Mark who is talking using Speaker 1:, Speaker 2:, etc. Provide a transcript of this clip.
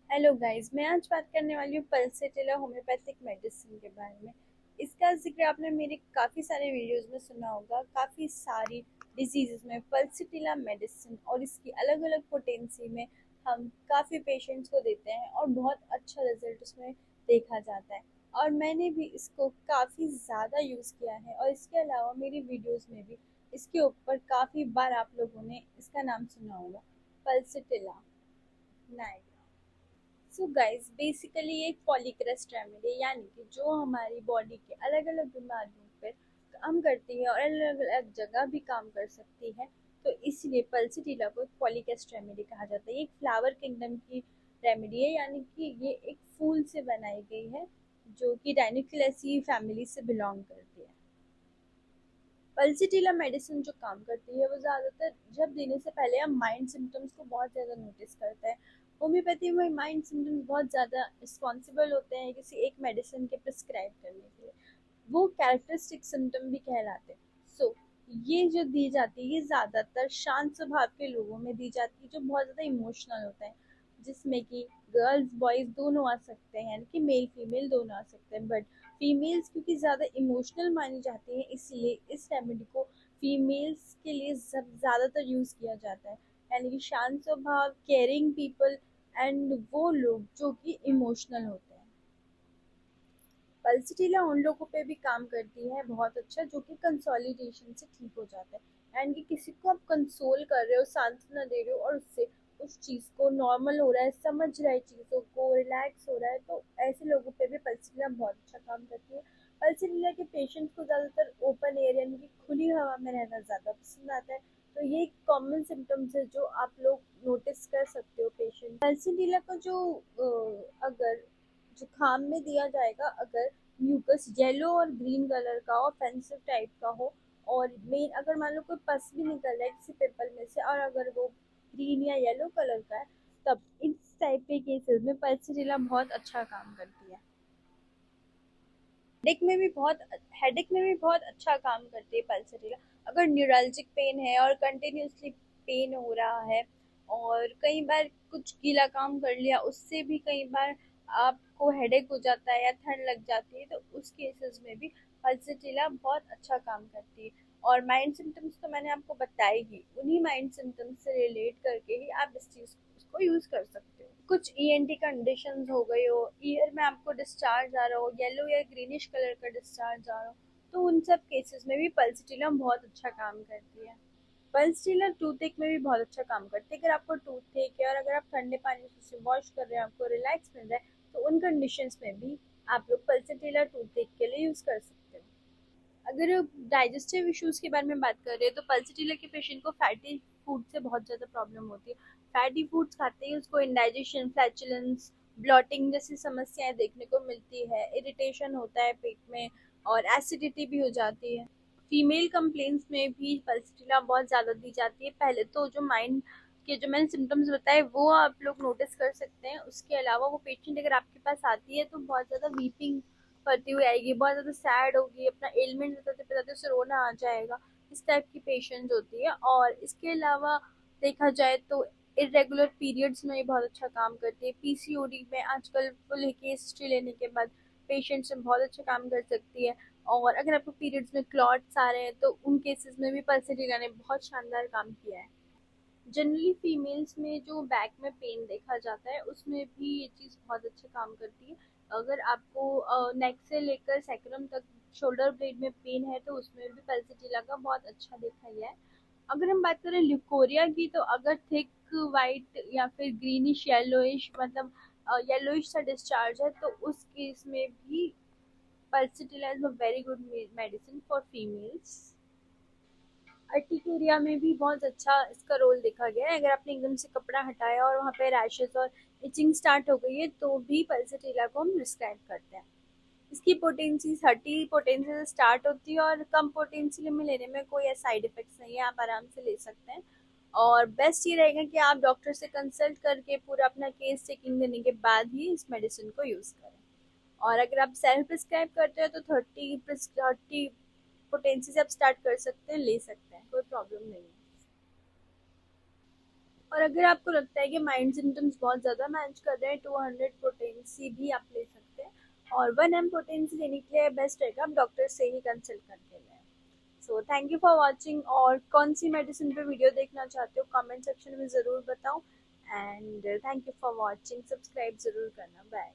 Speaker 1: Hello guys, मैं आज बात करने वाली हूँ पल्सेटिला होम्योपैथिक मेडिसिन के बारे में। इसका जिक्र आपने मेरे काफ़ी सारे वीडियोस में सुना होगा। काफ़ी सारी डिजीज़ में पल्सेटिला मेडिसिन और इसकी अलग अलग पोटेंसी में हम काफ़ी पेशेंट्स को देते हैं और बहुत अच्छा रिजल्ट उसमें देखा जाता है। और मैंने भी इसको काफ़ी ज़्यादा यूज़ किया है और इसके अलावा मेरी वीडियोज़ में भी इसके ऊपर काफ़ी बार आप लोगों ने इसका नाम सुना होगा, Pulsatilla nigra. So guys, basically ये एक पॉलीक्रेस्ट रेमेडी यानी कि जो हमारी बॉडी के अलग अलग बीमारियों पर काम करती है और अलग अलग जगह भी काम कर सकती है। तो इसलिए पल्सीटीला को एक पॉलीक्रेस्ट रेमेडी कहा जाता है। ये एक फ्लावर किंगडम की रेमेडी है, यानी कि ये एक फूल से बनाई गई है जो कि राइनिकुलेसी फैमिली से बिलोंग करती है। पल्सीटीला मेडिसिन जो काम करती है वो ज़्यादातर जब देने से पहले हम माइंड सिम्टम्स को बहुत ज़्यादा नोटिस करते हैं। होम्योपैथी में माइंड सिम्टम्स बहुत ज़्यादा रिस्पॉन्सिबल होते हैं किसी एक मेडिसिन के प्रिस्क्राइब करने के लिए। वो कैरेक्टरिस्टिक सिम्टम भी कहलाते हैं। सो ये जो दी जाती है ये ज़्यादातर शांत स्वभाव के लोगों में दी जाती है जो बहुत ज़्यादा इमोशनल होते हैं, जिसमें कि गर्ल्स बॉयज़ दोनों आ सकते हैं, यानी कि मेल फीमेल दोनों आ सकते हैं। बट फीमेल्स क्योंकि ज़्यादा इमोशनल मानी जाती हैं, इसलिए इस रेमेडी को फीमेल्स के लिए ज़्यादातर यूज़ किया जाता है, यानी कि शांत स्वभाव, केयरिंग पीपल एंड वो लोग जो कि इमोशनल होते हैं। पल्सीटीला उन लोगों पे भी काम करती है बहुत अच्छा जो कि कंसोलिडेशन से ठीक हो जाता है, एंड कि किसी को आप कंसोल कर रहे हो, सांत्वना दे रहे हो और उससे उस चीज़ को नॉर्मल हो रहा है, समझ रहा है चीज़ों को, रिलैक्स हो रहा है, तो ऐसे लोगों पे भी पल्सीटीला बहुत अच्छा काम करती है। पल्सीटीला के पेशेंट्स को ज़्यादातर ओपन एयर यानी कि खुली हवा में रहना ज़्यादा पसंद आता है। तो ये एक कॉमन सिम्टम्स है जो आप लोग नोटिस कर सकते हो पेशेंट। पल्सीटीला का जो अगर जुकाम में दिया जाएगा, अगर म्यूकस येलो और ग्रीन कलर का और ऑफेंसिव टाइप का हो, और मेन अगर मान लो कोई पस भी निकल रहा है किसी पिपल में से और अगर वो ग्रीन या येलो कलर का है, तब इस टाइप के केसेस में पल्सीटिला बहुत अच्छा काम करती है। हेडेक में भी बहुत अच्छा काम करती है पल्सीटिला। अगर न्यूरल्जिक पेन है और कंटिन्यूसली पेन हो रहा है और कई बार कुछ गीला काम कर लिया उससे भी कई बार आपको हेडेक हो जाता है या ठंड लग जाती है, तो उस केसेस में भी पल्सीटिला बहुत अच्छा काम करती है। और माइंड सिम्टम्स तो मैंने आपको बताई ही, उन्हीं माइंड सिम्टम्स से रिलेट करके ही आप इस चीज़ को यूज़ कर सकते हो। कुछ ईएनटी कंडीशंस हो गई हो, ईयर में आपको डिस्चार्ज आ रहा हो, येलो या ग्रीनिश कलर का डिस्चार्ज आ रहा हो, तो उन सब केसेस में भी पल्सीटिलम बहुत अच्छा काम करती है। पल्सीटिलम टूथ में भी बहुत अच्छा काम करती है। अगर आपको टूथ है और अगर आप ठंडे पानी से उसे वॉश कर रहे हैं, आपको रिलैक्स मिल रहा है, तो उन कंडीशंस में भी आप लोग पल्सीटिला टूथ के लिए यूज़ कर सकते हो। अगर डाइजेस्टिव इश्यूज के बारे में बात कर रहे हैं तो पल्सीटिला के पेशेंट को फैटी फूड से बहुत ज़्यादा प्रॉब्लम होती है। फैटी फूड्स खाते ही उसको इंडाइजेशन, फ्लैचुलेंस, ब्लॉटिंग जैसी समस्याएं देखने को मिलती है, इरिटेशन होता है पेट में और एसिडिटी भी हो जाती है। फीमेल कंप्लेंट्स में भी पल्सीटिला बहुत ज़्यादा दी जाती है। पहले तो जो माइंड के जो मैंने सिम्टम्स बताए वो आप लोग नोटिस कर सकते हैं, उसके अलावा वो पेशेंट अगर आपके पास आती है तो बहुत ज़्यादा वीपिंग करती हुई आएगी, बहुत ज़्यादा सैड होगी, अपना एलिमेंट बताते बताते उसे रोना आ जाएगा। इस टाइप की पेशेंट होती है। और इसके अलावा देखा जाए तो इरेगुलर पीरियड्स में ये बहुत अच्छा काम करती है। पीसीओडी में आजकल फुल केस हिस्ट्री लेने के बाद पेशेंट्स में बहुत अच्छा काम कर सकती है। और अगर आपको पीरियड्स में क्लॉट्स आ रहे हैं तो उन केसेस में भी पल्सीटिला ने बहुत शानदार काम किया है। जनरली फीमेल्स में जो बैक में पेन देखा जाता है उसमें भी ये चीज़ बहुत अच्छे काम करती है। अगर आपको नेक से लेकर सैक्रम तक शोल्डर ब्लेड में पेन है तो उसमें भी पल्सीटिला का बहुत अच्छा देखा गया है। अगर हम बात करें ल्यूकोरिया की, तो अगर थिक वाइट या फिर ग्रीनिश येलोइश, मतलब येलोइश सा डिस्चार्ज है, तो उस केस में भी pulsatilla is a very good medicine for females. Urticaria में भी बहुत अच्छा इसका रोल देखा गया है। अगर आपने एकदम से कपड़ा हटाया और वहाँ पे रैशेज और इचिंग स्टार्ट हो गई है तो भी पल्सीटिला को हम प्रिस्क्राइब करते हैं। इसकी पोटेंसी 30 पोटेंसी से स्टार्ट होती है और कम पोटेंसी में लेने में कोई साइड इफेक्ट्स नहीं है, आप आराम से ले सकते हैं। और बेस्ट ये रहेगा कि आप डॉक्टर से कंसल्ट करके पूरा अपना केस चेकिंग देने के बाद ही इस मेडिसिन को यूज़ करें। और अगर आप सेल्फ प्रिस्क्राइब करते हो तो 30 पोटेंसी से आप स्टार्ट कर सकते हैं, ले सकते हैं, कोई प्रॉब्लम नहीं है। और अगर आपको लगता है कि माइंड सिम्टम्स बहुत ज़्यादा मैच कर रहे हैं, 200 पोटेंसी भी आप ले सकते हैं। और 1 m पोटेंसी लेने के लिए बेस्ट रहेगा आप डॉक्टर से ही कंसल्ट करके लें। So thank you for watching. और कौन सी मेडिसिन पे वीडियो देखना चाहते हो कमेंट सेक्शन में ज़रूर बताओ। And thank you for watching, subscribe ज़रूर करना। बाय।